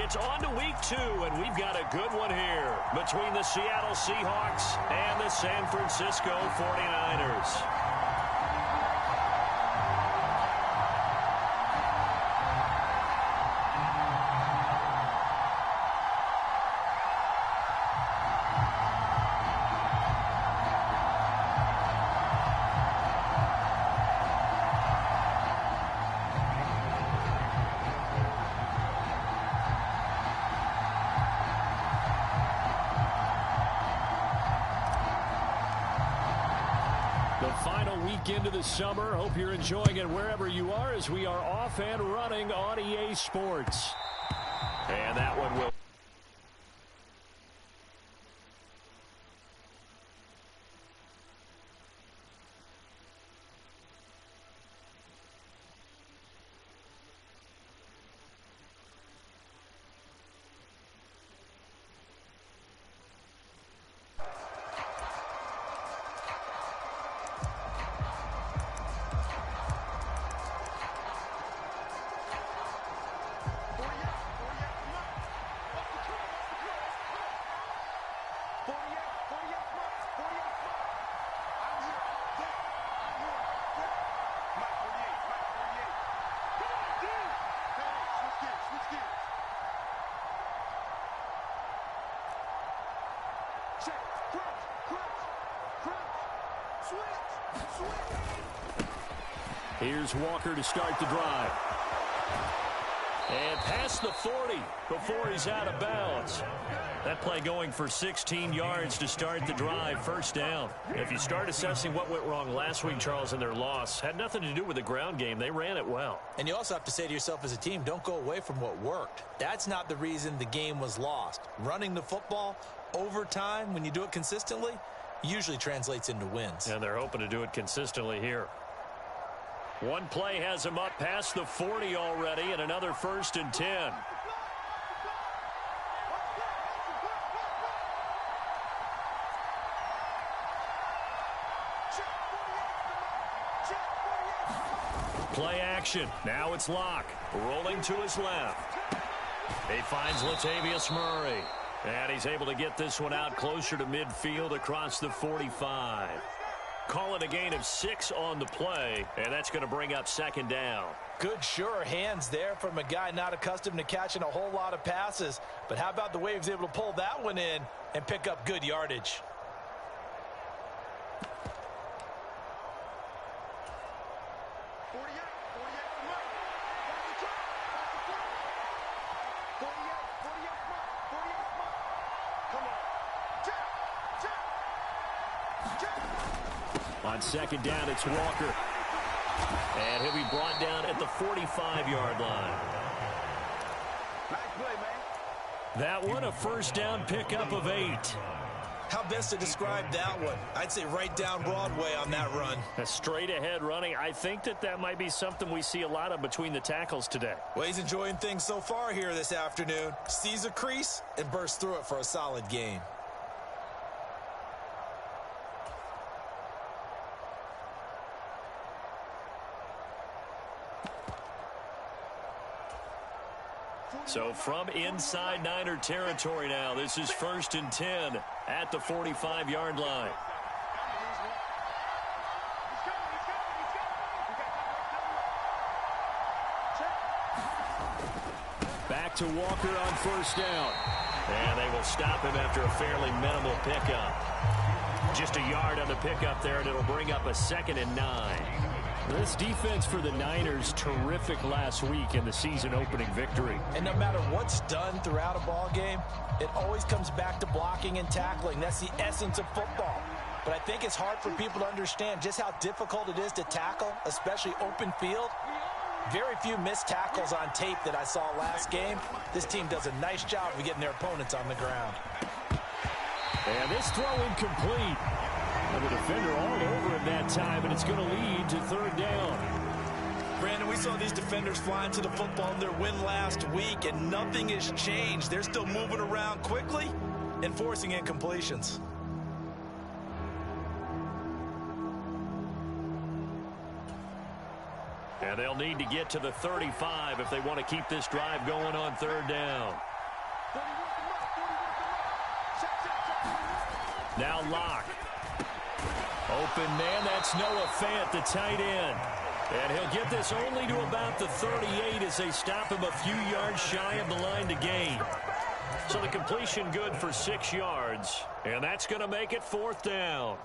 It's on to week 2, and we've got a good one here between the Seattle Seahawks and the San Francisco 49ers. Into the summer. Hope you're enjoying it wherever you are as we are off and running on EA Sports. And that one will. Here's Walker to start the drive. And past the 40 before he's out of bounds. That play going for 16 yards to start the drive, first down. If you start assessing what went wrong last week, Charles, in their loss, had nothing to do with the ground game. They ran it well. And you also have to say to yourself as a team, don't go away from what worked. That's not the reason the game was lost. Running the football over time, when you do it consistently, usually translates into wins. And they're hoping to do it consistently here. One play has him up past the 40 already, and another 1st and 10. Play action. Now it's Locke. Rolling to his left. He finds Latavius Murray. And he's able to get this one out closer to midfield across the 45. Call it a gain of 6 on the play, and that's going to bring up 2nd down. Good, sure hands there from a guy not accustomed to catching a whole lot of passes. But how about the way he was able to pull that one in and pick up good yardage? On 2nd down, it's Walker. And he'll be brought down at the 45-yard line. Nice play, man. That one, a 1st down pickup of 8. How best to describe that one? I'd say right down Broadway on that run. A straight-ahead running. I think that might be something we see a lot of between the tackles today. Well, he's enjoying things so far here this afternoon. Sees a crease and bursts through it for a solid gain. So from inside Niner territory now, this is 1st and 10 at the 45-yard line. Back to Walker on 1st down. And they will stop him after a fairly minimal pickup. Just a yard on the pickup there, and it'll bring up a 2nd and 9. This defense for the Niners, terrific last week in the season-opening victory. And no matter what's done throughout a ball game, it always comes back to blocking and tackling. That's the essence of football. But I think it's hard for people to understand just how difficult it is to tackle, especially open field. Very few missed tackles on tape that I saw last game. This team does a nice job of getting their opponents on the ground. And this throw incomplete. And the defender all over him that time, and it's going to lead to 3rd down. Brandon, we saw these defenders flying to the football in their win last week, and nothing has changed. They're still moving around quickly and forcing incompletions. And they'll need to get to the 35 if they want to keep this drive going on 3rd down. Now Locke. Open man, that's Noah Fant, the tight end. And he'll get this only to about the 38 as they stop him a few yards shy of the line to gain. So the completion good for 6 yards. And that's going to make it 4th down.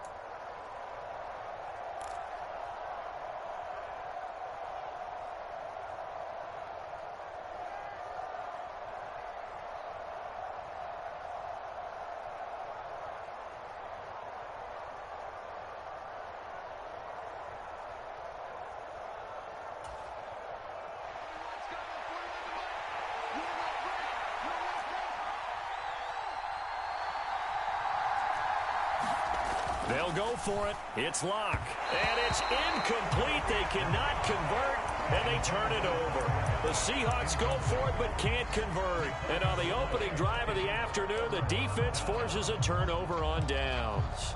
They'll go for it. It's Locke. And it's incomplete. They cannot convert, and they turn it over. The Seahawks go for it but can't convert. And on the opening drive of the afternoon, the defense forces a turnover on downs.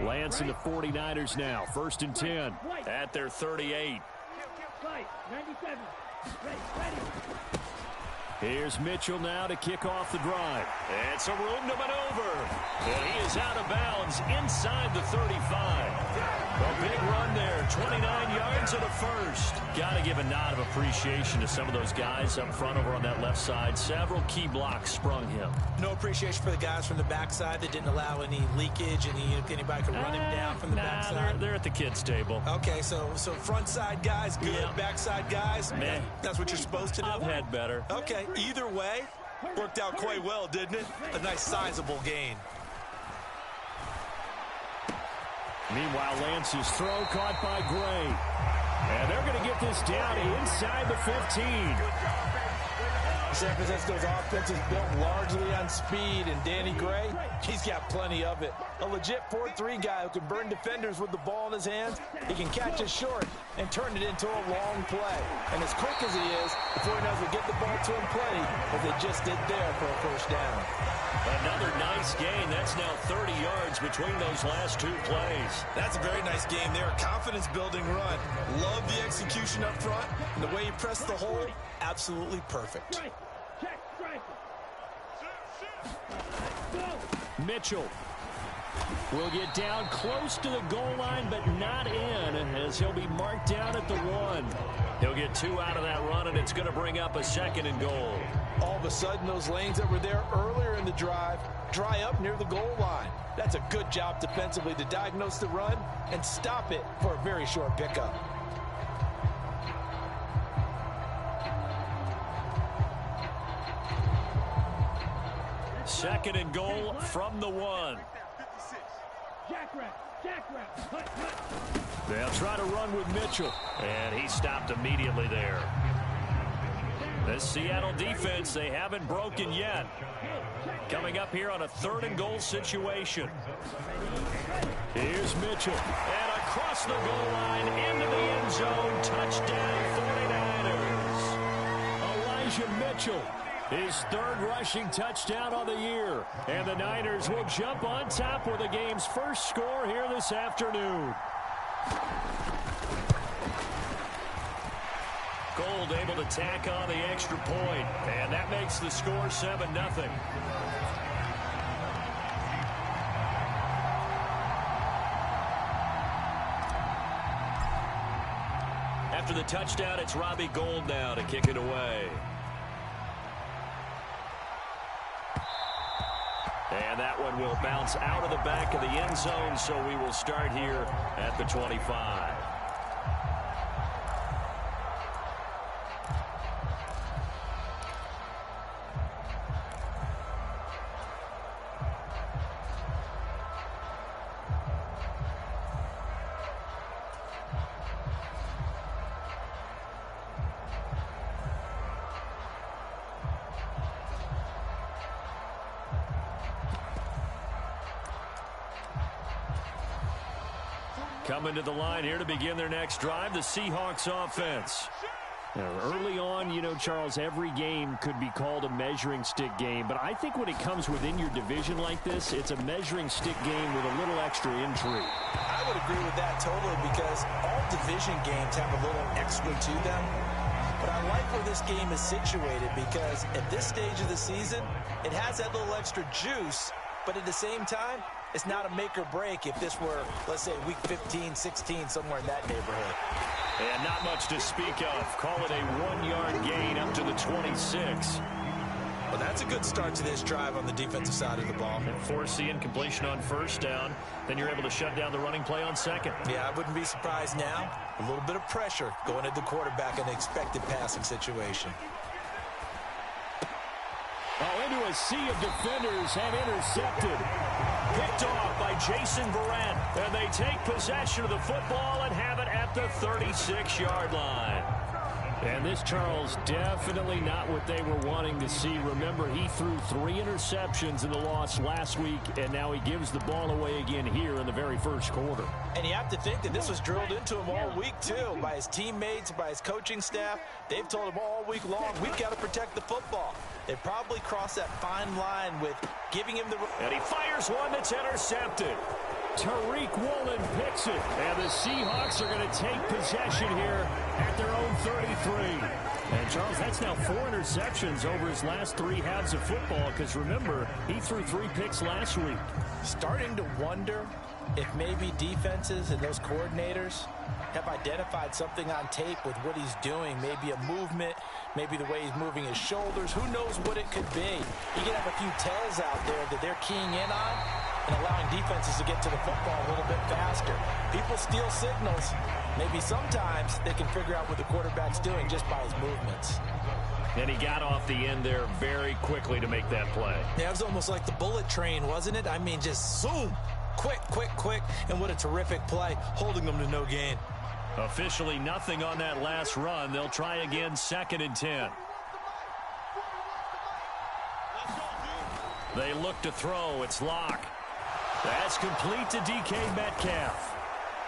Lance and the 49ers now. 1st and 10 at their 38. Here's Mitchell now to kick off the drive. It's a room to maneuver. And he is out of bounds inside the 35. A big run there. 29 yards and a first. Got to give a nod of appreciation to some of those guys up front over on that left side. Several key blocks sprung him. No appreciation for the guys from the backside that didn't allow any leakage, and anybody could run him down from the backside. They're at the kids' table. Okay, so front side guys, good. Yeah. Backside guys, man, that's what you're supposed to do. I've had better. Okay, either way, worked out quite well, didn't it? A nice sizable gain. Meanwhile, Lance's throw caught by Gray. And they're going to get this down inside the 15. San Francisco's offense is built largely on speed, and Danny Gray, he's got plenty of it. A legit 4-3 guy who can burn defenders with the ball in his hands. He can catch it short and turn it into a long play. And as quick as he is, the 49ers will get the ball to him plenty, as they just did there for a first down. Another nice gain. That's now 30 yards between those last 2 plays. That's a very nice game there. A confidence-building run. Love the execution up front. And the way he pressed the hole, absolutely perfect. Mitchell will get down close to the goal line, but not in, as he'll be marked down at the 1. He'll get 2 out of that run, and it's going to bring up a 2nd and goal. All of a sudden, those lanes that were there earlier in the drive dry up near the goal line. That's a good job defensively to diagnose the run and stop it for a very short pickup. Second and goal from the 1. They'll try to run with Mitchell. And he stopped immediately there. The Seattle defense, they haven't broken yet. Coming up here on a 3rd and goal situation. Here's Mitchell. And across the goal line into the end zone. Touchdown 49ers. Elijah Mitchell. His 3rd rushing touchdown on the year. And the Niners will jump on top with the game's first score here this afternoon. Gold able to tack on the extra point. And that makes the score 7-0. After the touchdown, it's Robbie Gould now to kick it away. And that one will bounce out of the back of the end zone, so we will start here at the 25. Coming to the line here to begin their next drive, the Seahawks offense. Early on, you know, Charles, every game could be called a measuring stick game. But I think when it comes within your division like this, it's a measuring stick game with a little extra intrigue. I would agree with that totally because all division games have a little extra to them. But I like where this game is situated because at this stage of the season, it has that little extra juice. But at the same time, it's not a make or break if this were, let's say, week 15, 16, somewhere in that neighborhood. And not much to speak of. Call it a 1-yard gain up to the 26. Well, that's a good start to this drive on the defensive side of the ball. And force the incompletion on first down. Then you're able to shut down the running play on second. Yeah, I wouldn't be surprised now. A little bit of pressure going at the quarterback in an expected passing situation. Oh, into a sea of defenders and intercepted. Picked off by Jason Verrett. And they take possession of the football and have it at the 36-yard line. And this, Charles, definitely not what they were wanting to see. Remember, he threw 3 interceptions in the loss last week, and now he gives the ball away again here in the very first quarter. And you have to think that this was drilled into him all week, too, by his teammates, by his coaching staff. They've told him all week long, we've got to protect the football. They probably crossed that fine line with giving him the... And he fires one that's intercepted. Tariq Woolen picks it, and the Seahawks are going to take possession here at their own 33. And, Charles, that's now 4 interceptions over his last 3 halves of football because, remember, he threw 3 picks last week. Starting to wonder if maybe defenses and those coordinators have identified something on tape with what he's doing, maybe a movement, maybe the way he's moving his shoulders. Who knows what it could be? You can have a few tells out there that they're keying in on and allowing defenses to get to the football a little bit faster. People steal signals. Maybe sometimes they can figure out what the quarterback's doing just by his movements. And he got off the end there very quickly to make that play. Yeah, it was almost like the bullet train, wasn't it? I mean, just zoom. Quick, quick, quick. And what a terrific play, holding them to no gain. Officially nothing on that last run. They'll try again, 2nd and 10. They look to throw. It's Locke. That's complete to DK Metcalf.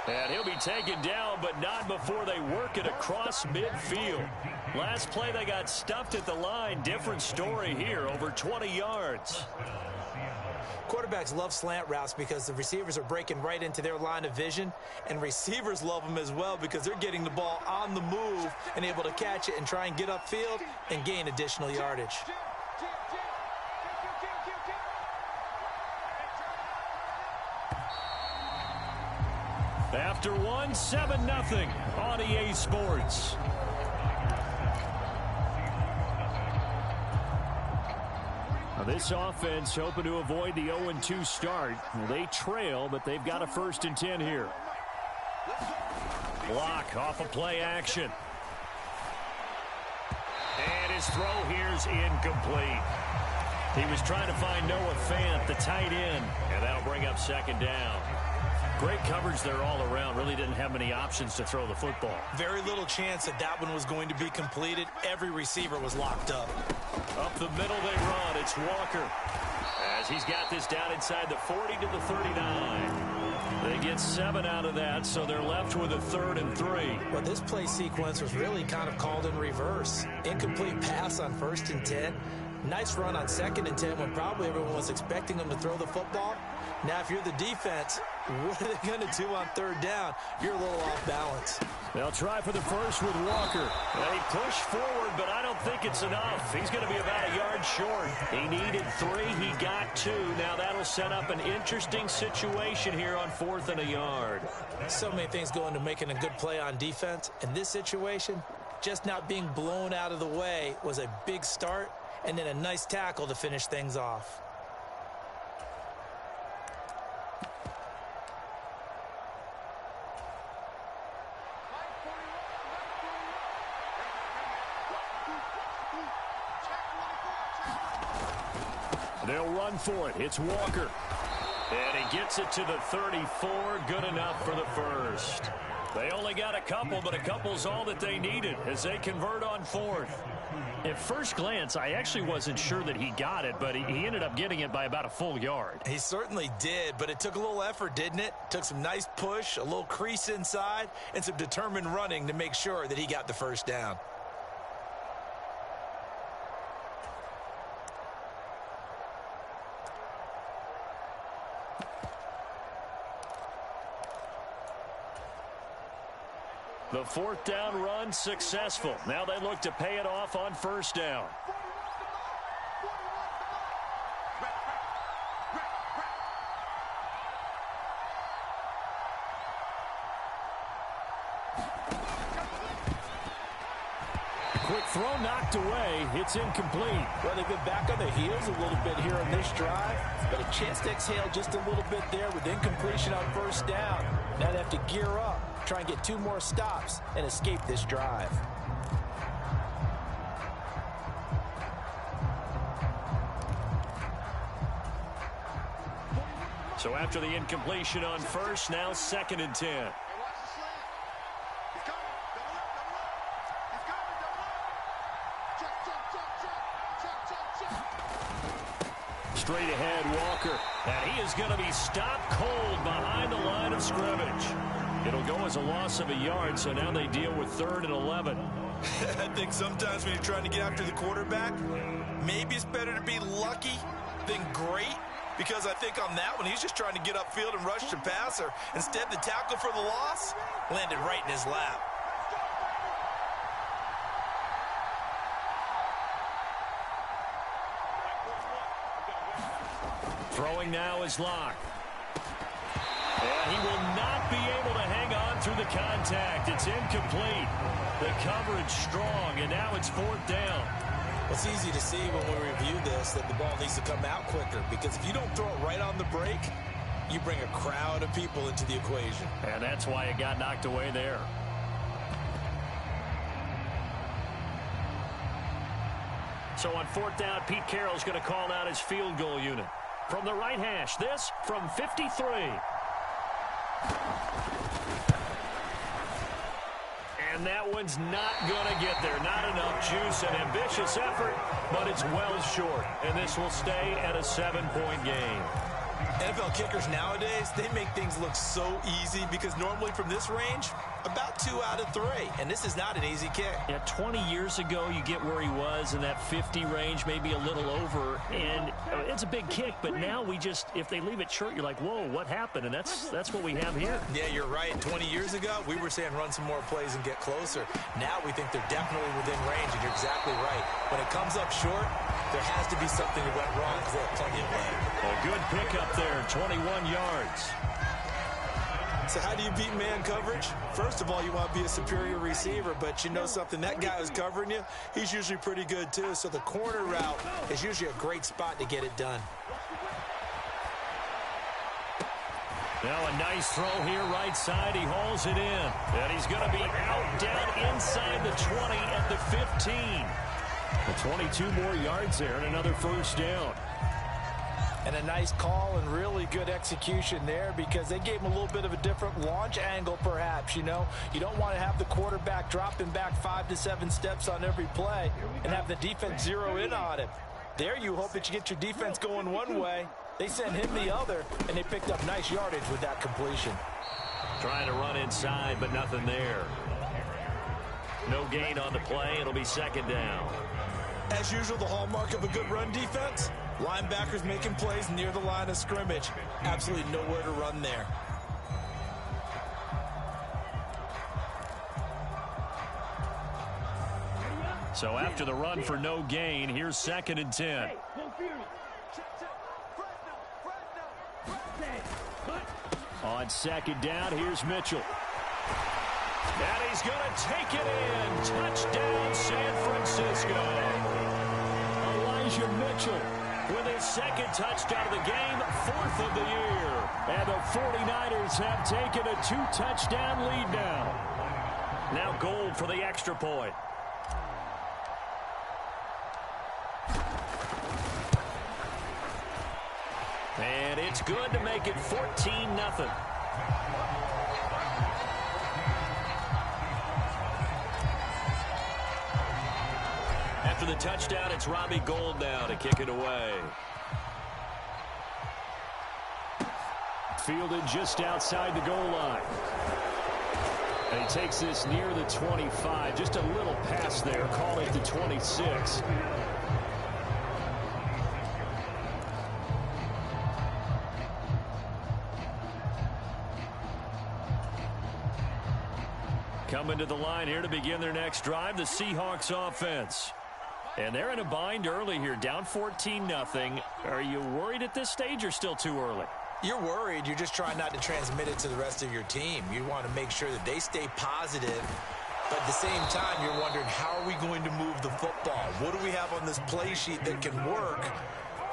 And he'll be taken down, but not before they work it across midfield. Last play, they got stuffed at the line. Different story here, over 20 yards. Quarterbacks love slant routes because the receivers are breaking right into their line of vision, and receivers love them as well because they're getting the ball on the move and able to catch it and try and get upfield and gain additional yardage. After one, 7-0 on EA Sports. Now this offense hoping to avoid the 0-2 start. They trail, but they've got a 1st and 10 here. Block off a play action. And his throw here's incomplete. He was trying to find Noah Fant, the tight end, and that'll bring up 2nd down. Great coverage there all around. Really didn't have many options to throw the football. Very little chance that that one was going to be completed. Every receiver was locked up. Up the middle they run. It's Walker. As he's got this down inside the 40 to the 39. They get 7 out of that, so they're left with a 3rd and 3. Well, this play sequence was really kind of called in reverse. Incomplete pass on 1st and 10. Nice run on 2nd and 10 when probably everyone was expecting them to throw the football. Now, if you're the defense, what are they going to do on 3rd down? You're a little off balance. They'll try for the first with Walker. They push forward, but I don't think it's enough. He's going to be about a yard short. He needed 3. He got 2. Now that'll set up an interesting situation here on 4th and a yard. So many things go into making a good play on defense. In this situation, just not being blown out of the way was a big start, and then a nice tackle to finish things off. They'll run for it. It's Walker. And he gets it to the 34. Good enough for the 1st. They only got a couple, but a couple's all that they needed as they convert on fourth. At first glance, I actually wasn't sure that he got it, but he ended up getting it by about a full yard. He certainly did, but it took a little effort, didn't it? Took some nice push, a little crease inside, and some determined running to make sure that he got the first down. The fourth down run successful. Now they look to pay it off on first down. Quick throw knocked away. It's incomplete. Well, they've been back on their heels a little bit here in this drive, but a chance to exhale just a little bit there with incompletion on first down. Now they have to gear up, try and get 2 more stops, and escape this drive. So after the incompletion on first, now 2nd and 10. Straight ahead, Walker. And he is going to be stopped cold behind the line of scrimmage. It'll go as a loss of a yard, so now they deal with 3rd and 11. I think sometimes when you're trying to get after the quarterback, maybe it's better to be lucky than great, because I think on that one, he's just trying to get upfield and rush the passer. Instead, the tackle for the loss landed right in his lap. Throwing now is Locke. And he will not be able to hang on through the contact. It's incomplete. The coverage strong, and now it's 4th down. It's easy to see when we review this that the ball needs to come out quicker, because if you don't throw it right on the break, you bring a crowd of people into the equation. And that's why it got knocked away there. So on 4th down, Pete Carroll's going to call out his field goal unit. From the right hash, this from 53. And that one's not going to get there. Not enough juice. An ambitious effort, but it's well short. And this will stay at a 7-point game. NFL kickers nowadays, they make things look so easy, because normally from this range, about 2 out of 3. And this is not an easy kick. Yeah, 20 years ago, you get where he was in that 50 range, maybe a little over. And it's a big kick, but now we just, if they leave it short, you're like, whoa, what happened? And that's what we have here. Yeah, you're right. 20 years ago, we were saying run some more plays and get closer. Now we think they're definitely within range, and you're exactly right. When it comes up short, there has to be something that went wrong, because they have plenty of leg. A good pickup there, 21 yards. So how do you beat man coverage? First of all, you want to be a superior receiver, but you know something, that guy who's covering you, he's usually pretty good too. So the corner route is usually a great spot to get it done. Now a nice throw here right side. He hauls it in. And he's going to be out down inside the 20 at the 15. The 22 more yards there and another first down. And a nice call and really good execution there, because they gave him a little bit of a different launch angle perhaps, you know. You don't want to have the quarterback dropping back 5 to 7 steps on every play and have the defense zero in on him. There you hope that you get your defense going one way. They sent him the other, and they picked up nice yardage with that completion. Trying to run inside, but nothing there. No gain on the play. It'll be 2nd down. As usual, the hallmark of a good run defense, linebackers making plays near the line of scrimmage. Absolutely nowhere to run there. So after the run for no gain, here's 2nd and 10. On 2nd down, here's Mitchell. And he's going to take it in. Touchdown, San Francisco. Elijah Mitchell with his 2nd touchdown of the game, 4th of the year. And the 49ers have taken a 2-touchdown lead now. Now Gold for the extra point. And it's good to make it 14-0. for the touchdown. It's Robbie Gould now to kick it away. Fielded just outside the goal line. And he takes this near the 25. Just a little pass there. Call it the 26. Coming to the line here to begin their next drive, the Seahawks offense. And they're in a bind early here, down 14-0. Are you worried at this stage or still too early? You're worried. You're just trying not to transmit it to the rest of your team. You want to make sure that they stay positive. But at the same time, you're wondering, how are we going to move the football? What do we have on this play sheet that can work?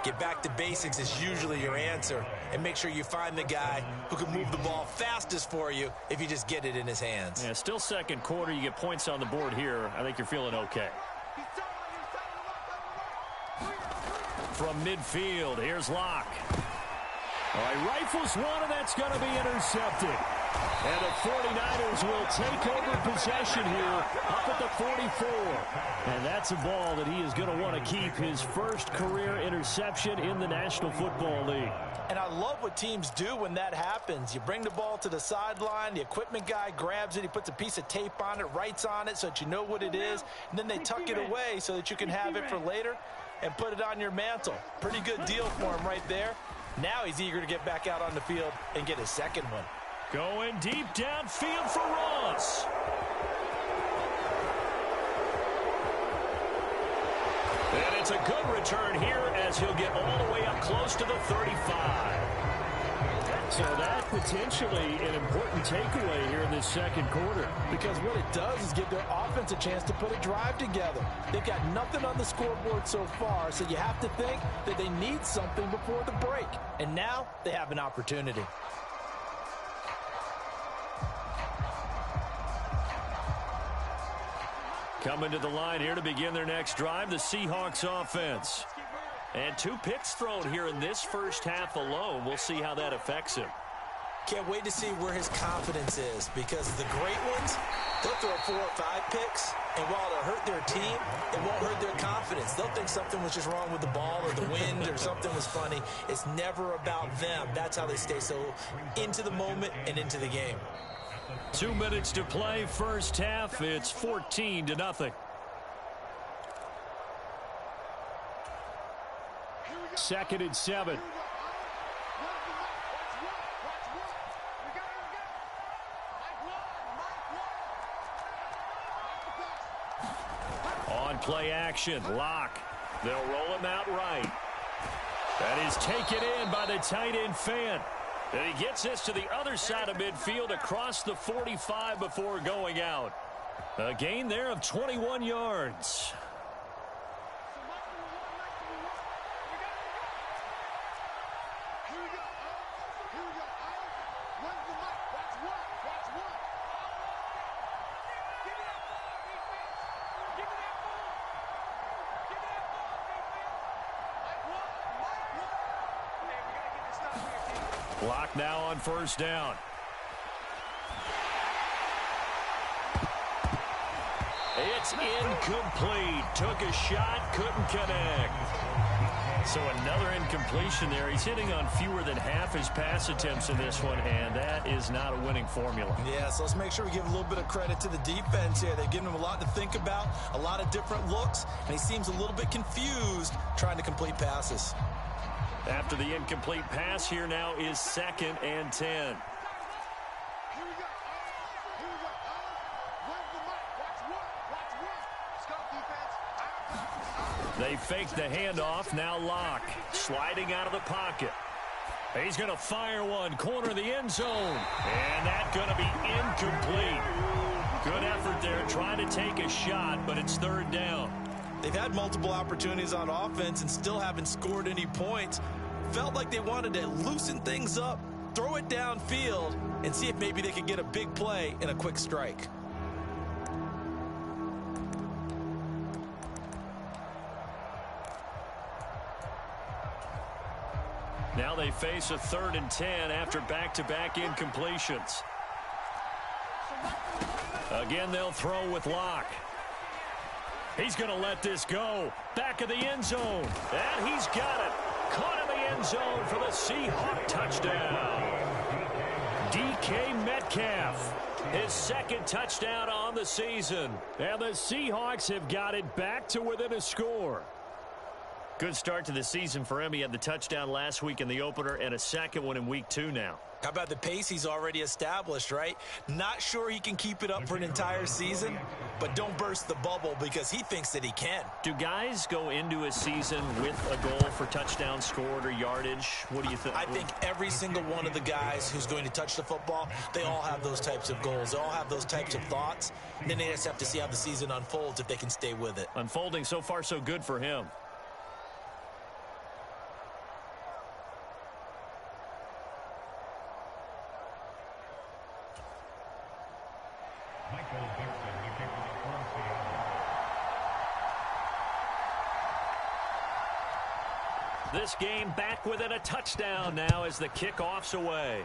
Get back to basics is usually your answer. And make sure you find the guy who can move the ball fastest for you if you just get it in his hands. Yeah, still second quarter. You get points on the board here. I think you're feeling okay. From midfield, here's Locke. All right, rifles one, and that's going to be intercepted. And the 49ers will take over possession here up at the 44. And that's a ball that he is going to want to keep, his first career interception in the National Football League. And I love what teams do when that happens. You bring the ball to the sideline, the equipment guy grabs it, he puts a piece of tape on it, writes on it so that you know what it is, and then they tuck it away so that you can have it for later and put it on your mantle. Pretty good deal for him right there. Now he's eager to get back out on the field and get his second one. Going deep downfield for Ross. And it's a good return here as he'll get all the way up close to the 35. So that potentially an important takeaway here in this second quarter. Because what it does is give their offense a chance to put a drive together. They've got nothing on the scoreboard so far, so you have to think that they need something before the break. And now they have an opportunity. Coming to the line here to begin their next drive, the Seahawks offense. And 2 picks thrown here in this first half alone. We'll see how that affects him. Can't wait to see where his confidence is, because the great ones, they'll throw 4 or 5 picks, and while it'll hurt their team, it won't hurt their confidence. They'll think something was just wrong with the ball or the wind or something was funny. It's never about them. That's how they stay so into the moment and into the game. 2 minutes to play, first half. It's 14-0. Second and 7. On play action, Locke. They'll roll him out right. That is taken in by the tight end Fant. And he gets this to the other side of midfield across the 45 before going out. A gain there of 21 yards. Block now on first down. It's incomplete. Took a shot, couldn't connect. So another incompletion there. He's hitting on fewer than half his pass attempts in this one, and that is not a winning formula. Yeah, so let's make sure we give a little bit of credit to the defense here. They've given him a lot to think about, a lot of different looks, and he seems a little bit confused trying to complete passes. After the incomplete pass, here now is 2nd and 10. They fake the handoff. Now Locke sliding out of the pocket. He's going to fire one, corner of the end zone. And that's going to be incomplete. Good effort there, trying to take a shot, but it's 3rd down. They've had multiple opportunities on offense and still haven't scored any points. Felt like they wanted to loosen things up, throw it downfield, and see if maybe they could get a big play and a quick strike. Now they face a 3rd and 10 after back-to-back incompletions. Again, they'll throw with Locke. He's going to let this go. Back of the end zone. And he's got it. Caught in the end zone for the Seahawk touchdown. DK Metcalf. His second touchdown on the season. And the Seahawks have got it back to within a score. Good start to the season for him. He had the touchdown last week in the opener and a second one in week 2 now. How about the pace he's already established, right? Not sure he can keep it up for an entire season, but don't burst the bubble because he thinks that he can. Do guys go into a season with a goal for touchdowns scored or yardage? What do you think? I think every single one of the guys who's going to touch the football, they all have those types of goals. They all have those types of thoughts. And then they just have to see how the season unfolds if they can stay with it. Unfolding so far so good for him. This game back within a touchdown now as the kickoff's away.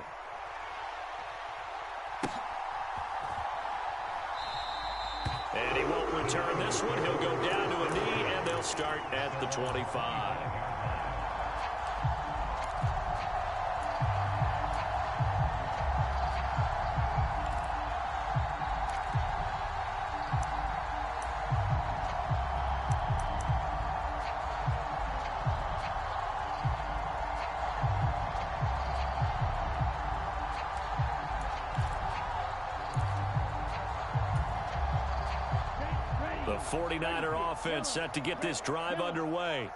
And he won't return this one. He'll go down to a knee, and they'll start at the 25. The 49er offense set to get this drive underway.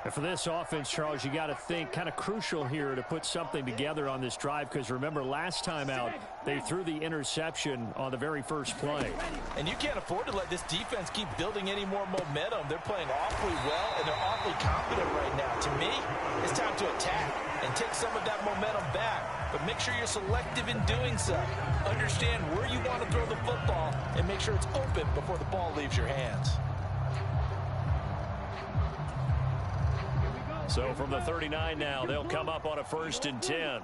And for this offense, Charles, you got to think kind of crucial here to put something together on this drive because remember last time out they threw the interception on the very first play. And you can't afford to let this defense keep building any more momentum. They're playing awfully well and they're awfully confident right now. To me, it's time to attack and take some of that momentum back. But make sure you're selective in doing so. Understand where you want to throw the football and make sure it's open before the ball leaves your hands. So from the 39 now, they'll come up on a 1st and 10.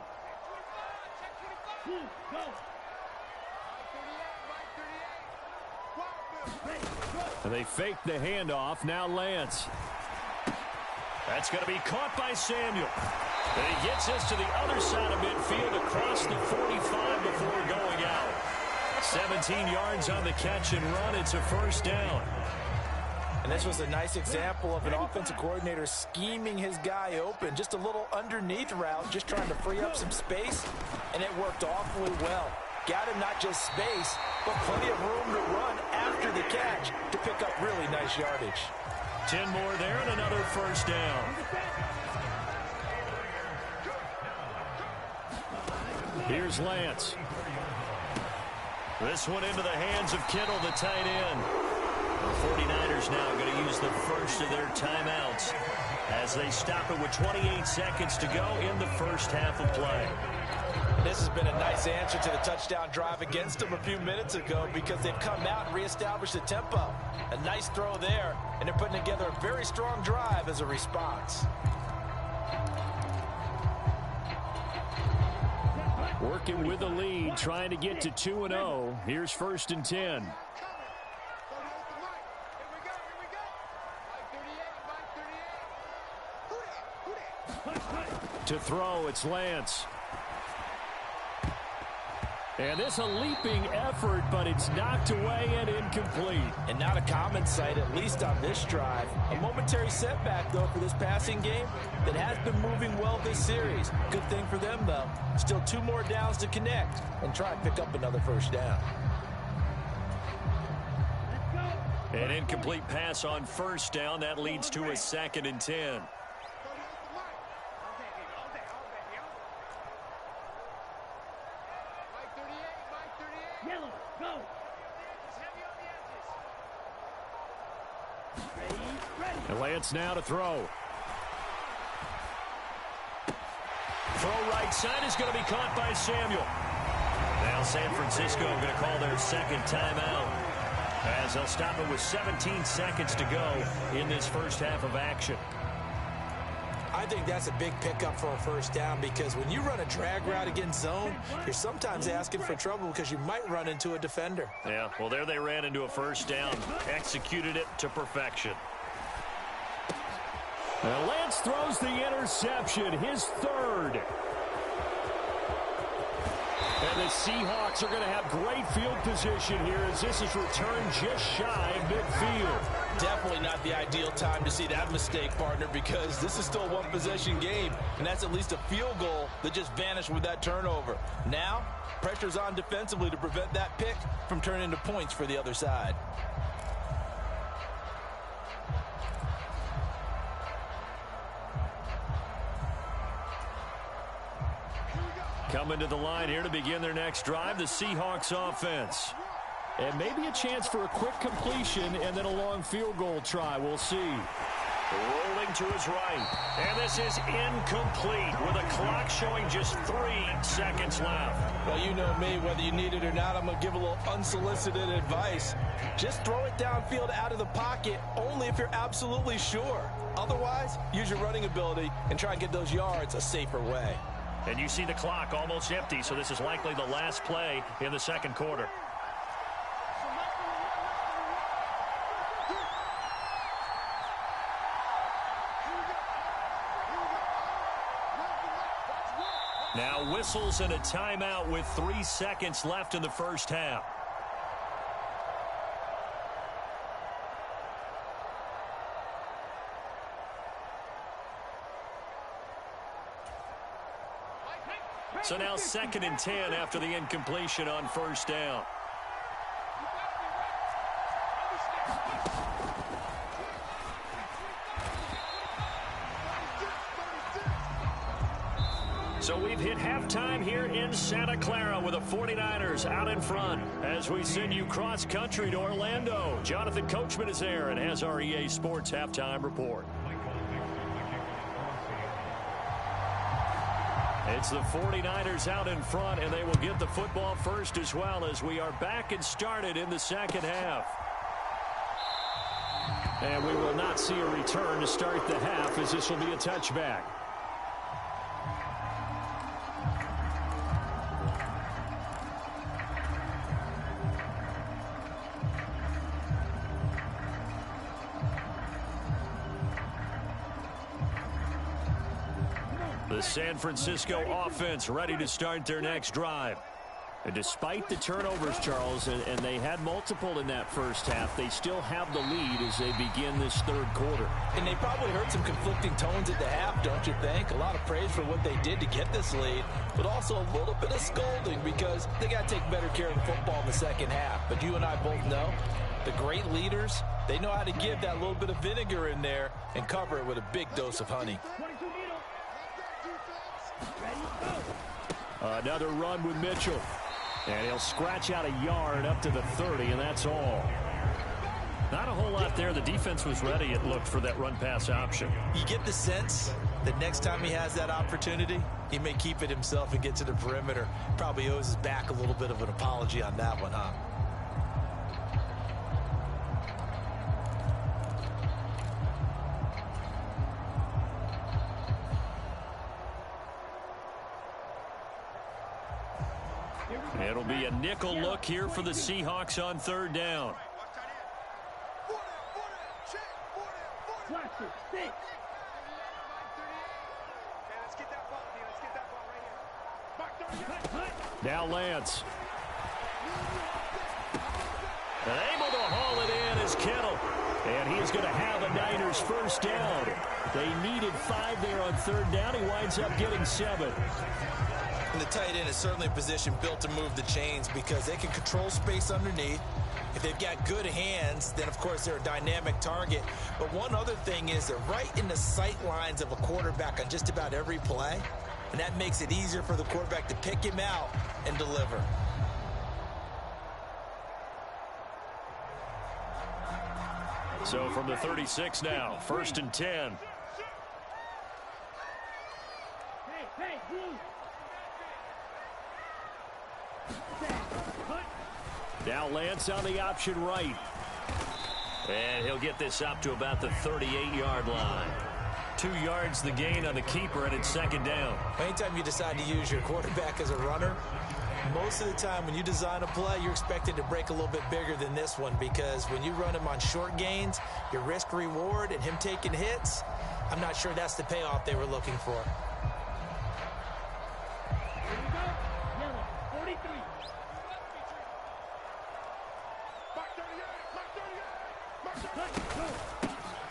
And they fake the handoff. Now Lance. That's going to be caught by Samuel. And he gets us to the other side of midfield across the 45 before going out. 17 yards on the catch and run. It's a 1st down. And this was a nice example of an offensive coordinator scheming his guy open. Just a little underneath route, just trying to free up some space, and it worked awfully well. Got him not just space, but plenty of room to run after the catch to pick up really nice yardage. 10 more there and another 1st down. Here's Lance. This one into the hands of Kittle, the tight end. The 49ers now going to use the first of their timeouts as they stop it with 28 seconds to go in the first half of play. This has been a nice answer to the touchdown drive against them a few minutes ago because they've come out and reestablished the tempo. A nice throw there, and they're putting together a very strong drive as a response. Working with the lead, trying to get to 2-0. Here's 1st and 10. To throw, it's Lance. And this a leaping effort, but it's knocked away and incomplete. And not a common sight, at least on this drive. A momentary setback, though, for this passing game that has been moving well this series. Good thing for them, though. Still 2 more downs to connect and try and pick up another 1st down. An incomplete pass on 1st down. That leads to a 2nd and 10. And Lance now to throw. Throw right side is going to be caught by Samuel. Now San Francisco going to call their 2nd timeout as they'll stop it with 17 seconds to go in this first half of action. I I think that's a big pickup for a first down because when you run a drag route against zone, you're sometimes asking for trouble because you might run into a defender. Yeah, well, there they ran into a first down, executed it to perfection. And Lance throws the interception, his third. And the Seahawks are going to have great field position here as this is returned just shy of midfield. Definitely not the ideal time to see that mistake, partner, because this is still a one-possession game, and that's at least a field goal that just vanished with that turnover. Now, pressure's on defensively to prevent that pick from turning into points for the other side. Coming to the line here to begin their next drive, the Seahawks offense. And maybe a chance for a quick completion and then a long field goal try. We'll see. Rolling to his right. And this is incomplete with a clock showing just 3 seconds left. Well, you know me, whether you need it or not, I'm going to give a little unsolicited advice. Just throw it downfield out of the pocket only if you're absolutely sure. Otherwise, use your running ability and try and get those yards a safer way. And you see the clock almost empty, so this is likely the last play in the second quarter. Now whistles and a timeout with 3 seconds left in the first half. So now 2nd and 10 after the incompletion on first down. So we've hit halftime here in Santa Clara with the 49ers out in front as we send you cross-country to Orlando. Jonathan Coachman is there and has our EA Sports halftime report. It's the 49ers out in front, and they will get the football first as well as we are back and started in the second half. And we will not see a return to start the half as this will be a touchback. The San Francisco offense ready to start their next drive. And despite the turnovers, Charles, and they had multiple in that first half, they still have the lead as they begin this third quarter. And they probably heard some conflicting tones at the half, don't you think? A lot of praise for what they did to get this lead, but also a little bit of scolding because they got to take better care of the football in the second half. But you and I both know the great leaders, they know how to give that little bit of vinegar in there and cover it with a big dose of honey. Another run with Mitchell. And he'll scratch out a yard up to the 30, and that's all. Not a whole lot there. The defense was ready, it looked, for that run-pass option. You get the sense that next time he has that opportunity, he may keep it himself and get to the perimeter. Probably owes his back a little bit of an apology on that one, huh? It'll be a nickel look here for the Seahawks on third down. Now Lance. And able to haul it in is Kittle. And he's going to have a Niners first down. They needed 5 there on third down. He winds up getting 7. And the tight end is certainly a position built to move the chains because they can control space underneath. If they've got good hands, then of course they're a dynamic target. But one other thing is they're right in the sight lines of a quarterback on just about every play. And that makes it easier for the quarterback to pick him out and deliver. So from the 36 now, 1st and 10. Now Lance on the option right. And he'll get this up to about the 38-yard line. 2 yards the gain on the keeper, and it's second down. Anytime you decide to use your quarterback as a runner, most of the time when you design a play, you're expected to break a little bit bigger than this one, because when you run him on short gains, your risk reward and him taking hits, I'm not sure that's the payoff they were looking for.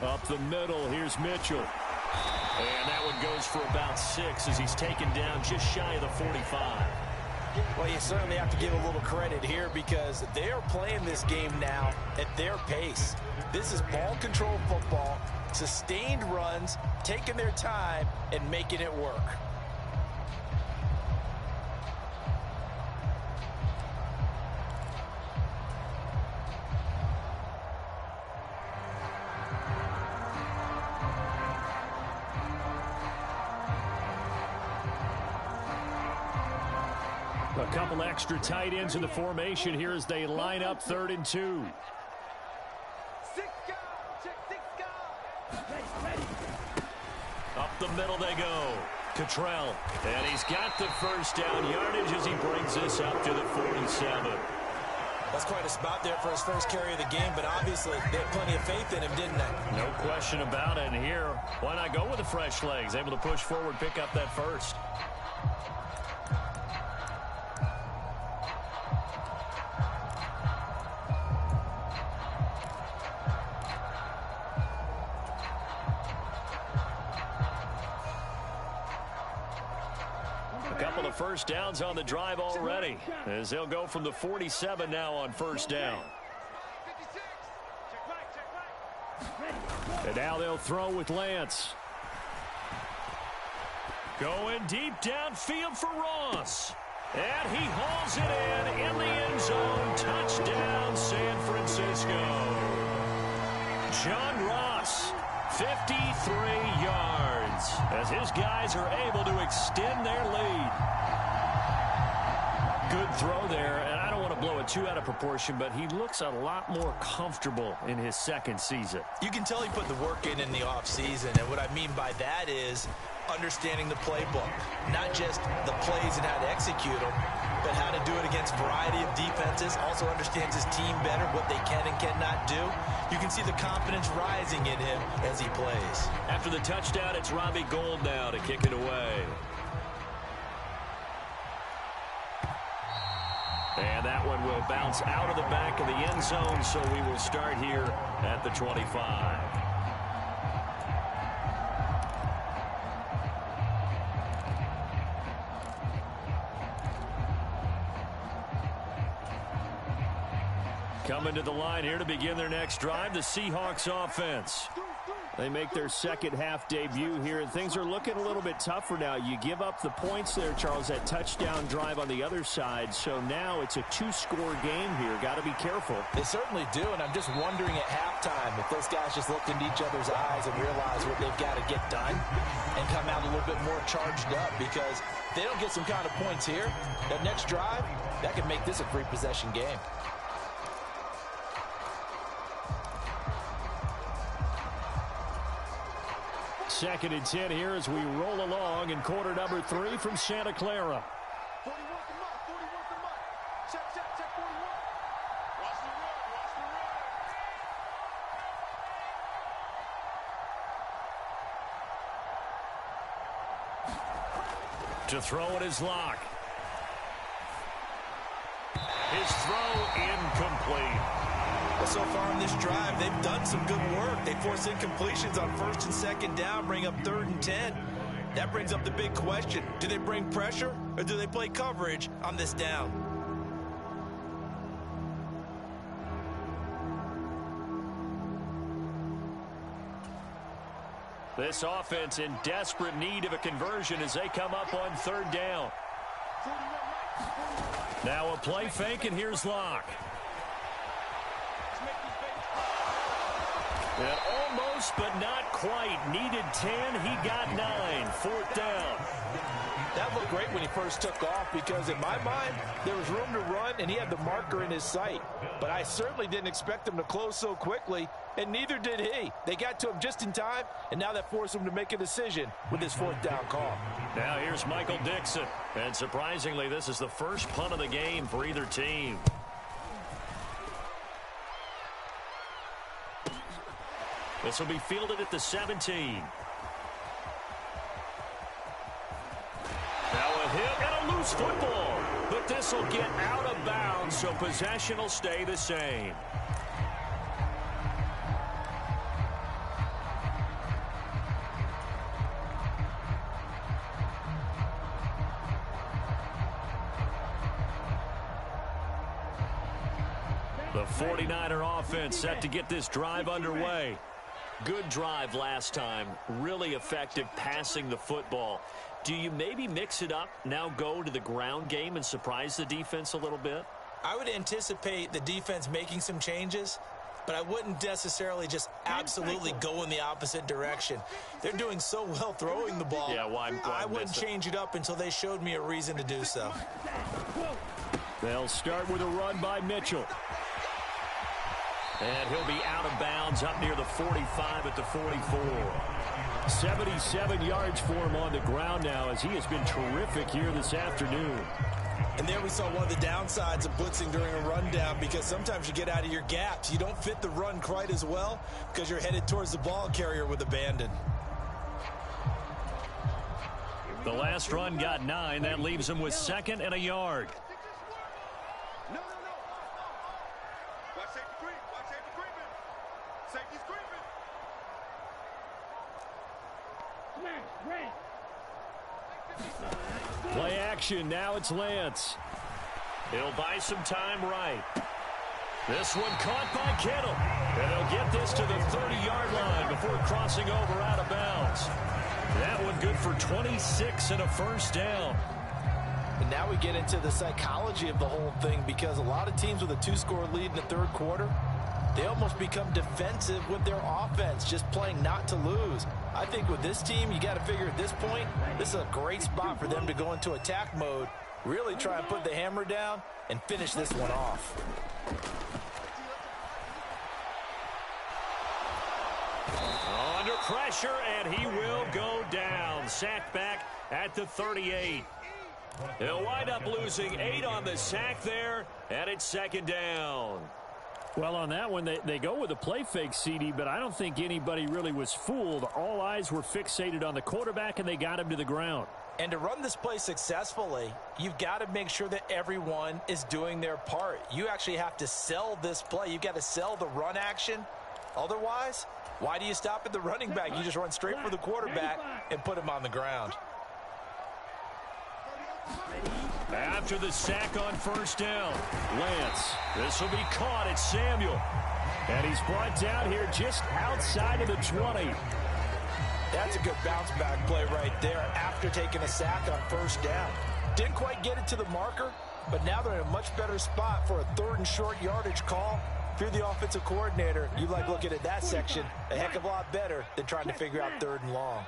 Up the middle, here's Mitchell. And that one goes for about 6 as he's taken down just shy of the 45. Well, you certainly have to give a little credit here, because they are playing this game now at their pace. This is ball control football, sustained runs, taking their time and making it work. A couple extra tight ends in the formation here as they line up 3rd and 2. Up the middle they go. Cottrell. And he's got the first down yardage as he brings this up to the 47. That's quite a spot there for his first carry of the game, but obviously they had plenty of faith in him, didn't they? No question about it. And here, why not go with the fresh legs? Able to push forward, pick up that first. First downs on the drive already, as they'll go from the 47 now on first down. And now they'll throw with Lance. Going deep downfield for Ross. And he hauls it in the end zone. Touchdown, San Francisco. John Ross, 53 yards, as his guys are able to extend their lead. Good throw there, and I don't want to blow it too out of proportion, but he looks a lot more comfortable in his second season. You can tell he put the work in the offseason, and what I mean by that is understanding the playbook. Not just the plays and how to execute them, but how to do it against a variety of defenses. Also understands his team better, what they can and cannot do. You can see the confidence rising in him as he plays. After the touchdown, it's Robbie Gould now to kick it away. And that one will bounce out of the back of the end zone, so we will start here at the 25. Coming to the line here to begin their next drive, the Seahawks offense. They make their second-half debut here, and things are looking a little bit tougher now. You give up the points there, Charles, that touchdown drive on the other side. So now it's a 2-score game here. Got to be careful. They certainly do, and I'm just wondering at halftime if those guys just looked into each other's eyes and realized what they've got to get done and come out a little bit more charged up, because if they don't get some kind of points here, that next drive, that could make this a 3-possession game. Second and 10 here as we roll along in quarter number 3 from Santa Clara. 41 from Mike. 41 from Mike. Check 41. Watch the run. To throw it is Locke. His throw incomplete. So far in this drive, they've done some good work. They force incompletions on first and second down, bring up 3rd and 10. That brings up the big question. Do they bring pressure, or do they play coverage on this down? This offense in desperate need of a conversion as they come up on 3rd down. Now a play fake, and here's Locke. And almost, but not quite. Needed 10. He got 9. Fourth down. That looked great when he first took off because in my mind, there was room to run and he had the marker in his sight. But I certainly didn't expect him to close so quickly, and neither did he. They got to him just in time, and now that forced him to make a decision with his fourth down call. Now here's Michael Dixon. And surprisingly, this is the first punt of the game for either team. This will be fielded at the 17. Now a hit and a loose football. But this will get out of bounds, so possession will stay the same. The 49er offense set to get this drive underway. Good drive last time. Really effective passing the football. Do you maybe mix it up, now go to the ground game and surprise the defense a little bit? I would anticipate the defense making some changes, but I wouldn't necessarily just absolutely go in the opposite direction. They're doing so well throwing the ball. Yeah, why I wouldn't change it up until they showed me a reason to do so. They'll start with a run by Mitchell. And he'll be out of bounds up near the 45 at the 44. 77 yards for him on the ground now as he has been terrific here this afternoon. And there we saw one of the downsides of blitzing during a rundown because sometimes you get out of your gaps. You don't fit the run quite as well because you're headed towards the ball carrier with abandon. The last run got 9. That leaves him with 2nd and a yard. No. Watch safety creep. Watch safety creeping. Safety's creeping. Play action. Now it's Lance. He'll buy some time right. This one caught by Kittle. And he'll get this to the 30-yard line before crossing over out of bounds. That one good for 26 and a first down. And now we get into the psychology of the whole thing because a lot of teams with a 2-score lead in the third quarter, they almost become defensive with their offense, just playing not to lose. I think with this team, you got to figure at this point, this is a great spot for them to go into attack mode, really try and put the hammer down and finish this one off. Under pressure, and he will go down. Sacked back at the 38. He'll wind up losing 8 on the sack there, and it's 2nd down. Well, on that one, they go with a play fake, CD, but I don't think anybody really was fooled. All eyes were fixated on the quarterback, and they got him to the ground. And to run this play successfully, you've got to make sure that everyone is doing their part. You actually have to sell this play. You've got to sell the run action. Otherwise, why do you stop at the running back? You just run straight for the quarterback and put him on the ground. After the sack on first down, Lance. This will be caught at Samuel. And he's brought down here just outside of the 20. That's a good bounce back play right there after taking a sack on first down. Didn't quite get it to the marker, but now they're in a much better spot for a 3rd and short yardage call. If you're the offensive coordinator, you like looking at that section a heck of a lot better than trying to figure out 3rd and long.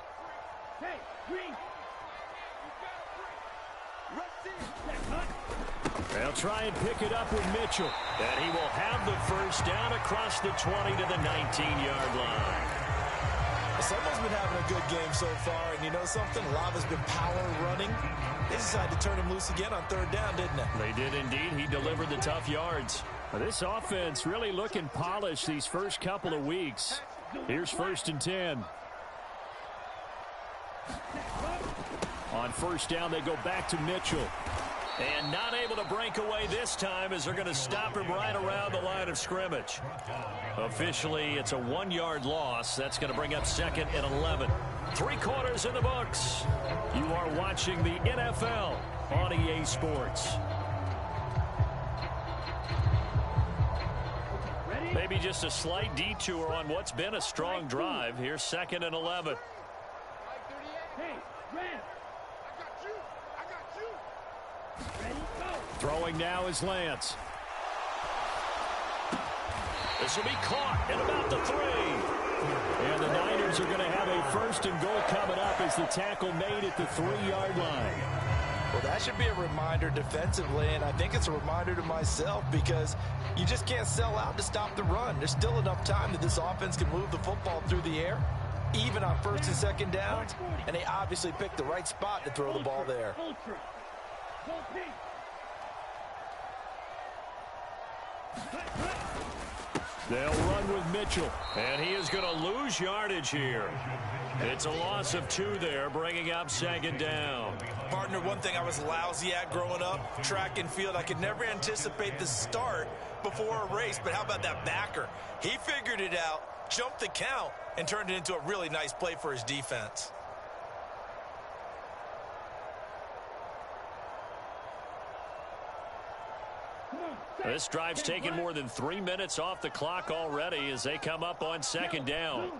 They'll try and pick it up with Mitchell. And he will have the first down across the 20 to the 19-yard line. Someone's been having a good game so far, and you know something? Lava's been power running. They decided to turn him loose again on 3rd down, didn't they? They did indeed. He delivered the tough yards. This offense really looking polished these first couple of weeks. Here's 1st and 10. On first down, they go back to Mitchell. And not able to break away this time as they're going to stop him right around the line of scrimmage. Officially, it's a 1-yard loss. That's going to bring up 2nd and 11. 3 quarters in the books. You are watching the NFL on EA Sports. Maybe just a slight detour on what's been a strong drive. Here's 2nd and 11. Throwing now is Lance. This will be caught at about the 3. And the Niners are going to have a 1st and goal coming up as the tackle made at the 3-yard line. Well, that should be a reminder defensively, and I think it's a reminder to myself because you just can't sell out to stop the run. There's still enough time that this offense can move the football through the air, even on 1st and 2nd downs, and they obviously picked the right spot to throw the ball there. They'll run with Mitchell. And he is going to lose yardage here. It's a loss of 2 there, bringing up 2nd down. Partner, one thing I was lousy at growing up, track and field, I could never anticipate the start before a race, but how about that backer? He figured it out, jumped the count, and turned it into a really nice play for his defense. This drive's taken more than 3 minutes off the clock already as they come up on 2nd down.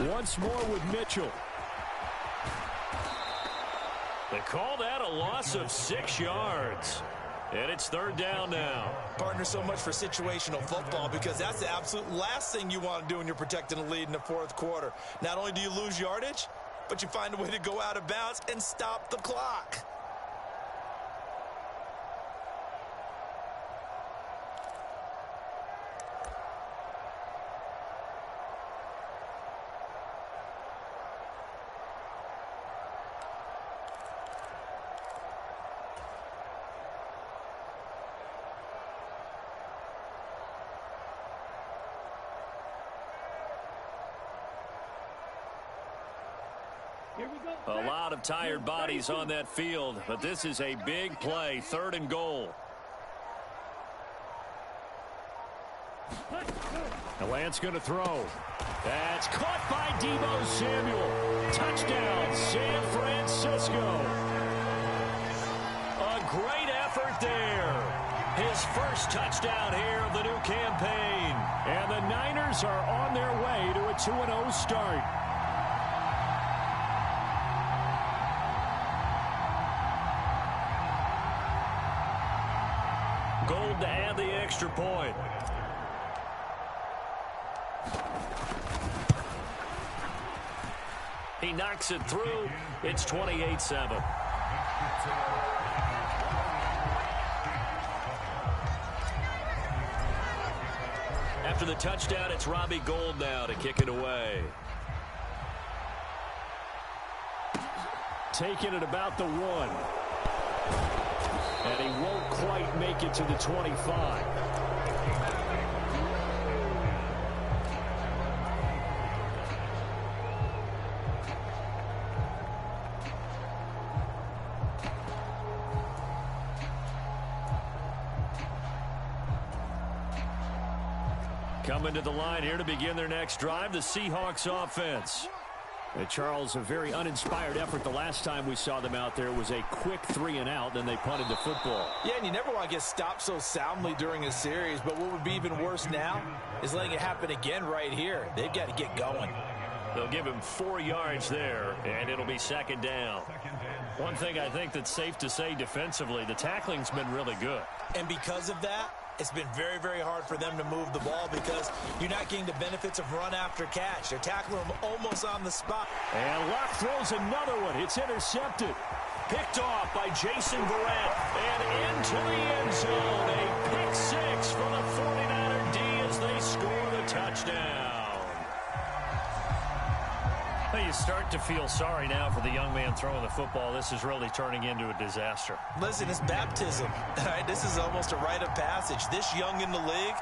Once more with Mitchell. They call that a loss of 6 yards. And it's 3rd down now. Partner, so much for situational football because that's the absolute last thing you want to do when you're protecting a lead in the 4th quarter. Not only do you lose yardage, but you find a way to go out of bounds and stop the clock. A lot of tired bodies on that field, but this is a big play, 3rd and goal. The Lance going to throw. That's caught by Deebo Samuel. Touchdown, San Francisco. A great effort there. His 1st touchdown here of the new campaign. And the Niners are on their way to a 2-0 start. Gold to add the extra point. He knocks it through. It's 28-7. After the touchdown, it's Robbie Gould now to kick it away. Taking it about the 1. And he won't quite make it to the 25. Coming to the line here to begin their next drive, the Seahawks offense. And Charles, a very uninspired effort the last time we saw them out there. It was a quick 3-and-out, then they punted the football. Yeah, and you never want to get stopped so soundly during a series, but what would be even worse now is letting it happen again right here. They've got to get going. They'll give him 4 yards there, and it'll be 2nd down. One thing I think that's safe to say defensively, the tackling's been really good. And because of that, it's been very, very hard for them to move the ball because you're not getting the benefits of run after catch. They're tackling them almost on the spot. And Luck throws another one. It's intercepted. Picked off by Jason Verrett and into the end zone. A pick 6 for the 49er D as they score the touchdown. Well, you start to feel sorry now for the young man throwing the football. This is really turning into a disaster. Listen, it's baptism. All right, this is almost a rite of passage. This young in the league,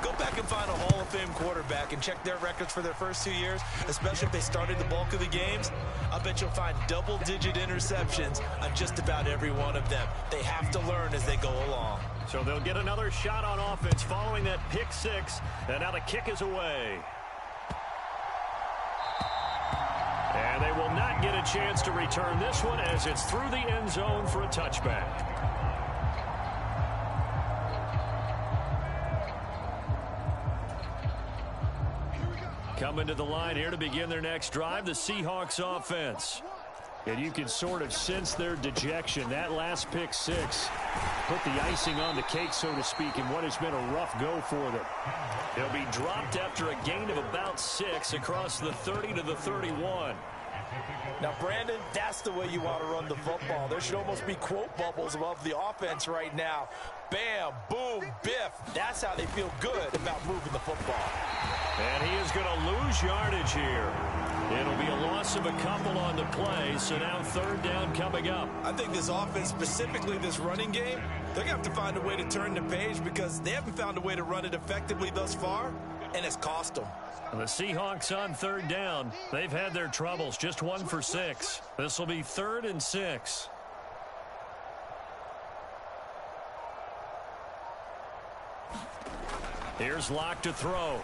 go back and find a Hall of Fame quarterback and check their records for their first 2 years, especially if they started the bulk of the games. I bet you'll find double-digit interceptions on just about every one of them. They have to learn as they go along. So they'll get another shot on offense following that pick 6, and now the kick is away. And they will not get a chance to return this one as it's through the end zone for a touchback. Coming to the line here to begin their next drive, the Seahawks offense. And you can sort of sense their dejection. That last pick six put the icing on the cake, so to speak, in what has been a rough go for them. He'll be dropped after a gain of about 6 across the 30 to the 31. Now, Brandon, that's the way you want to run the football. There should almost be quote bubbles above the offense right now. Bam, boom, biff. That's how they feel good about moving the football. And he is going to lose yardage here. It'll be a loss of a couple on the play, so now third down coming up. I think this offense, specifically this running game, they're going to have to find a way to turn the page because they haven't found a way to run it effectively thus far, and it's cost them. The Seahawks on third down. They've had their troubles, just 1 for 6. This will be 3rd and 6. Here's Locke to throw.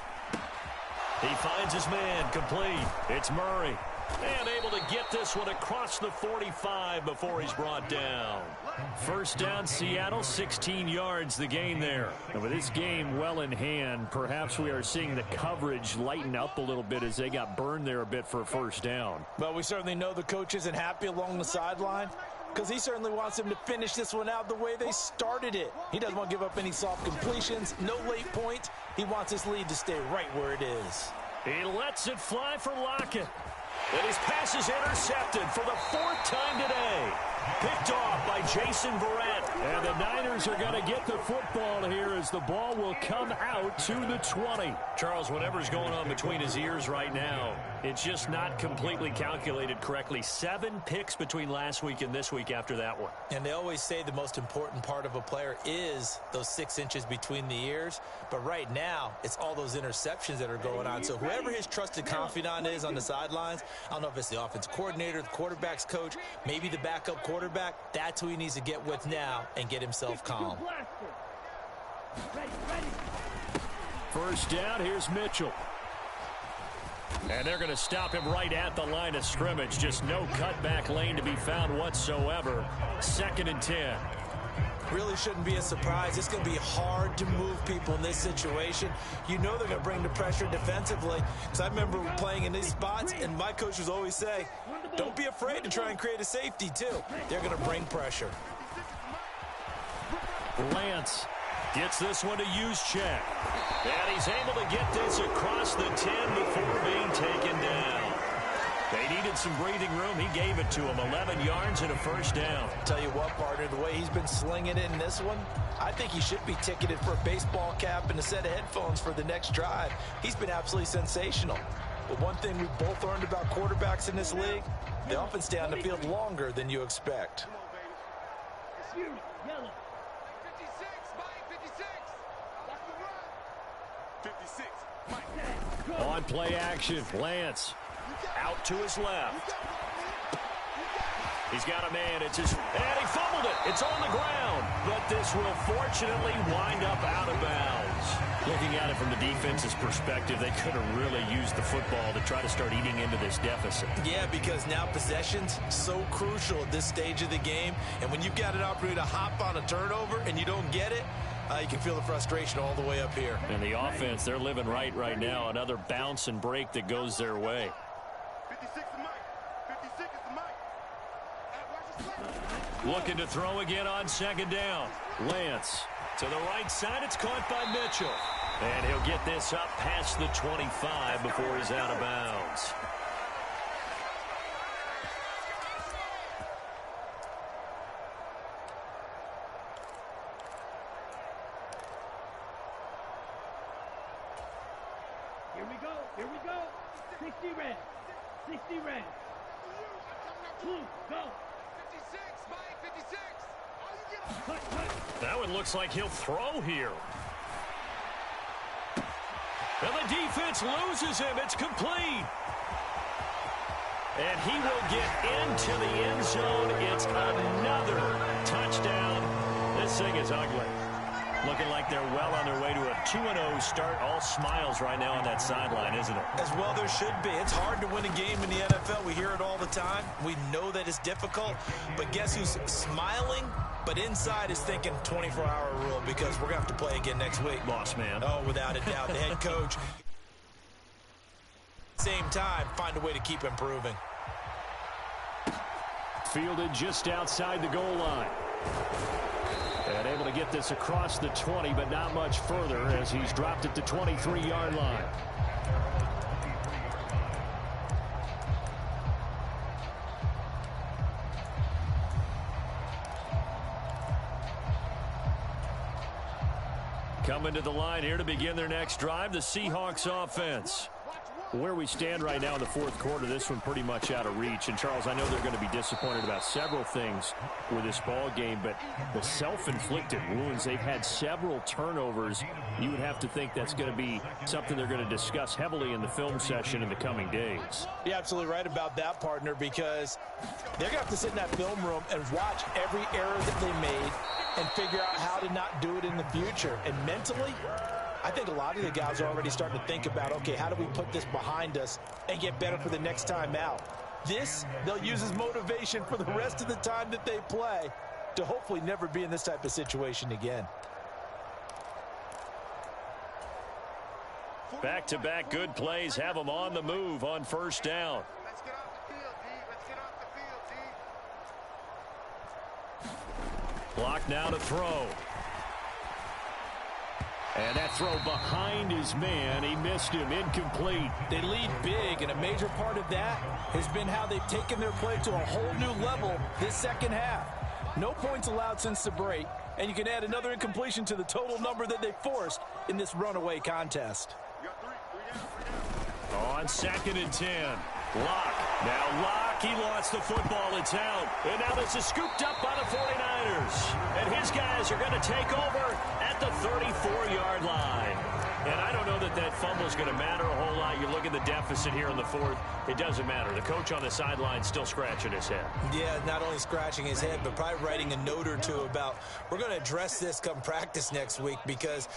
He finds his man, complete. It's Murray. And able to get this one across the 45 before he's brought down. First down, Seattle, 16 yards the gain there. And with this game well in hand, perhaps we are seeing the coverage lighten up a little bit as they got burned there a bit for a first down. But we certainly know the coach isn't happy along the sideline because he certainly wants them to finish this one out the way they started it. He doesn't want to give up any soft completions, no late points. He wants his lead to stay right where it is. He lets it fly for Lockett. And his pass is intercepted for the 4th time today. Picked off by Jason Verrett. And the Niners are going to get the football here as the ball will come out to the 20. Charles, whatever's going on between his ears right now, it's just not completely calculated correctly. 7 picks between last week and this week after that one. And they always say the most important part of a player is those 6 inches between the ears. But right now, it's all those interceptions that are going on. So whoever his trusted confidant is on the sidelines, I don't know if it's the offense coordinator, the quarterback's coach, maybe the backup quarterback, that's who he needs to get with now and get himself calm. First down, here's Mitchell. And they're going to stop him right at the line of scrimmage. Just no cutback lane to be found whatsoever. 2nd and 10. Really shouldn't be a surprise. It's going to be hard to move people in this situation. You know they're going to bring the pressure defensively. Because I remember playing in these spots, and my coach was always say, don't be afraid to try and create a safety, too. They're going to bring pressure. Lance gets this one to Juszczyk. And he's able to get this across the 10 before being taken down. They needed some breathing room. He gave it to him. 11 yards and a first down. Tell you what, partner, the way he's been slinging it in this one, I think he should be ticketed for a baseball cap and a set of headphones for the next drive. He's been absolutely sensational. But one thing we've both learned about quarterbacks in this league, they often stay on the field longer than you expect. On play action, Lance out to his left. He's got a man. And he fumbled it. It's on the ground. But this will fortunately wind up out of bounds. Looking at it from the defense's perspective, they could have really used the football to try to start eating into this deficit. Yeah, because now possession's so crucial at this stage of the game. And when you've got an opportunity to hop on a turnover and you don't get it, you can feel the frustration all the way up here. And the offense, they're living right now. Another bounce and break that goes their way. 56 is Mike. 56 is Mike. Looking to throw again on 2nd down. Lance to the right side. It's caught by Mitchell. And he'll get this up past the 25 before he's out of bounds. Here we go. 60 red. 60 red. 2, go. 56, Mike, 56. That one looks like he'll throw here. And the defense loses him. It's complete. And he will get into the end zone. It's another touchdown. This thing is ugly. Looking like they're well on their way to a 2-0 start. All smiles right now on that sideline, isn't it? As well there should be. It's hard to win a game in the NFL. We hear it all the time. We know that it's difficult. But guess who's smiling? But inside is thinking 24-hour rule because we're going to have to play again next week. Boss man. Oh, without a doubt. The head coach. Same time, find a way to keep improving. Fielded just outside the goal line. And able to get this across the 20, but not much further as he's dropped it to 23-yard line. Coming to the line here to begin their next drive, the Seahawks offense. Where we stand right now in the fourth quarter, this one pretty much out of reach. And, Charles, I know they're going to be disappointed about several things with this ball game, but the self-inflicted wounds, they've had several turnovers. You would have to think that's going to be something they're going to discuss heavily in the film session in the coming days. You're absolutely right about that, partner, because they're going to have to sit in that film room and watch every error that they made and figure out how to not do it in the future. And mentally, I think a lot of the guys are already starting to think about, okay, how do we put this behind us and get better for the next time out? This, they'll use as motivation for the rest of the time that they play to hopefully never be in this type of situation again. Back-to-back good plays have them on the move on first down. Let's get off the field, D. Let's get off the field, D. Clock now to throw. And that throw behind his man. He missed him. Incomplete. They lead big, and a major part of that has been how they've taken their play to a whole new level this second half. No points allowed since the break, and you can add another incompletion to the total number that they forced in this runaway contest. On 2nd and 10. Locke. Now Locke, he lost the football. It's out. And now this is scooped up by the 49ers. And his guys are going to take over at the 34-yard line. And I don't know that that fumble is going to matter a whole lot. You look at the deficit here in the fourth. It doesn't matter. The coach on the sideline still scratching his head. Yeah, not only scratching his head, but probably writing a note or two about we're going to address this come practice next week because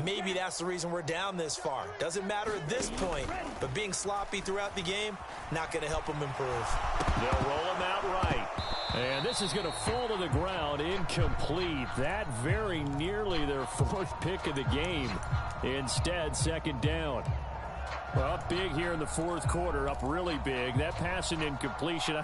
maybe that's the reason we're down this far. Doesn't matter at this point, but being sloppy throughout the game, not going to help them improve. They'll roll him out right. And this is going to fall to the ground, incomplete. That very nearly their fourth pick of the game. Instead, second down. Well, up big here in the fourth quarter, up really big. That pass and incompletion,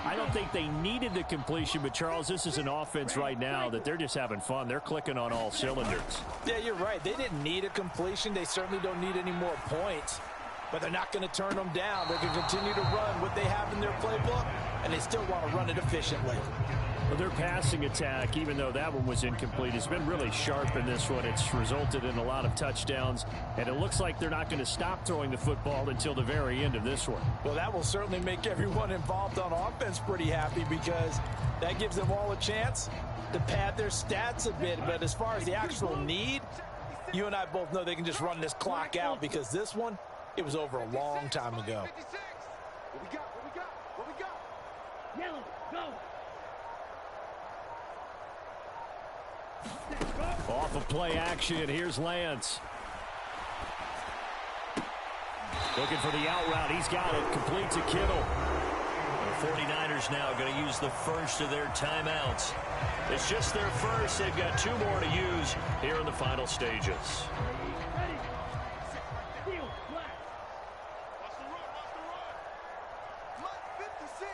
I don't think they needed the completion, but, Charles, this is an offense right now that they're just having fun. They're clicking on all cylinders. Yeah, you're right. They didn't need a completion. They certainly don't need any more points. But they're not going to turn them down. They're going to continue to run what they have in their playbook, and they still want to run it efficiently. Well, their passing attack, even though that one was incomplete, has been really sharp in this one. It's resulted in a lot of touchdowns, and it looks like they're not going to stop throwing the football until the very end of this one. Well, that will certainly make everyone involved on offense pretty happy because that gives them all a chance to pad their stats a bit. But as far as the actual need, you and I both know they can just run this clock out because this one, it was over a long time ago. What we got? What we got? What we got? Yellow, go. Off of play action, here's Lance. Looking for the out route. He's got it. Complete to Kittle. The 49ers now going to use the first of their timeouts. It's just their first. They've got 2 more to use here in the final stages. Ready. Steal, flat. Watch the run. Watch the run. Must 56.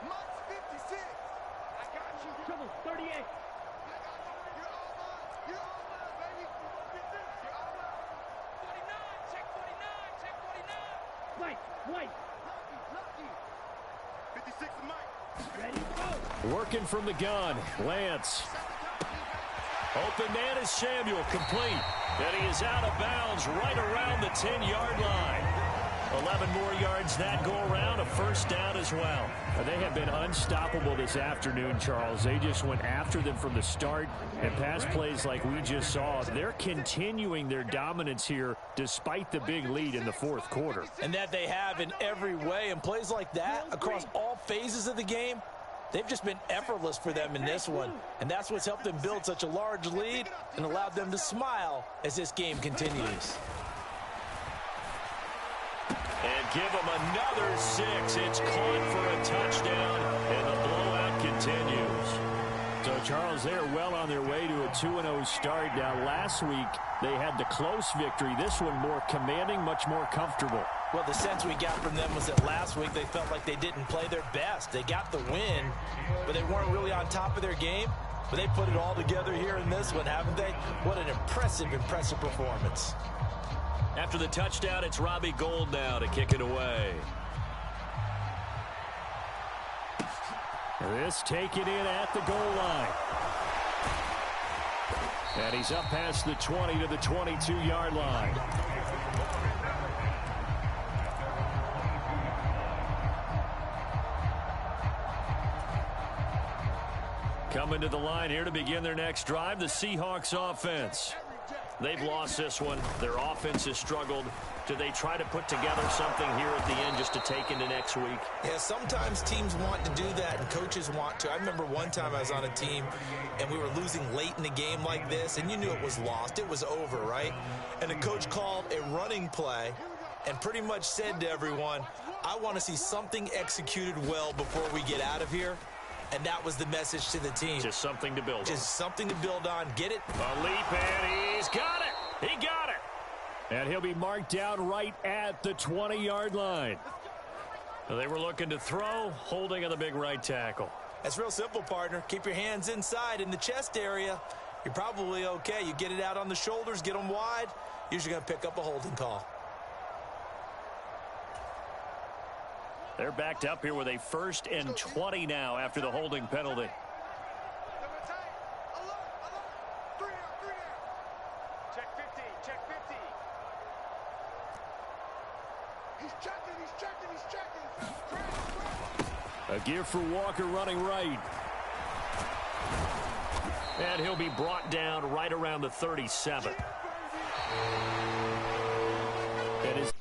Must 56. I got you. Trouble, 38. I got you. You're all mine. You're all mine, baby. 56. You're all mine. 49. Check 49. Check 49. White, white. Lucky. 56 to Mike. Ready, go. Working from the gun, Lance. Open man is Samuel, complete. And he is out of bounds right around the 10-yard line. 11 more yards that go around, a first down as well. They have been unstoppable this afternoon, Charles. They just went after them from the start, and pass plays like we just saw. They're continuing their dominance here despite the big lead in the fourth quarter. And that they have in every way. And plays like that across all phases of the game, they've just been effortless for them in this one. And that's what's helped them build such a large lead and allowed them to smile as this game continues. And give them another 6. It's caught for a touchdown, and the blowout continues. So, Charles, they are well on their way to a 2-0 start. Now, last week, they had the close victory. This one more commanding, much more comfortable. Well, the sense we got from them was that last week they felt like they didn't play their best. They got the win, but they weren't really on top of their game. But they put it all together here in this one, haven't they? What an impressive, impressive performance. After the touchdown, it's Robbie Gould now to kick it away. This taken in at the goal line. And he's up past the 20 to the 22-yard line. Coming to the line here to begin their next drive, the Seahawks offense. They've lost this one. Their offense has struggled. Do they try to put together something here at the end just to take into next week? Yeah, sometimes teams want to do that and coaches want to. I remember one time I was on a team and we were losing late in the game like this, and you knew it was lost. It was over, right? And the coach called a running play and pretty much said to everyone, I want to see something executed well before we get out of here. And that was the message to the team. Just something to build on. Just something to build on. Get it? A leap, and he's got it. He got it. And he'll be marked down right at the 20-yard line. They were looking to throw, holding on the big right tackle. That's real simple, partner. Keep your hands inside in the chest area. You're probably okay. You get it out on the shoulders, get them wide. Usually going to pick up a holding call. They're backed up here with a 1st and 20 now after the holding penalty. Check 50, check 50. He's checking. A give for Walker running right. And he'll be brought down right around the 37. It is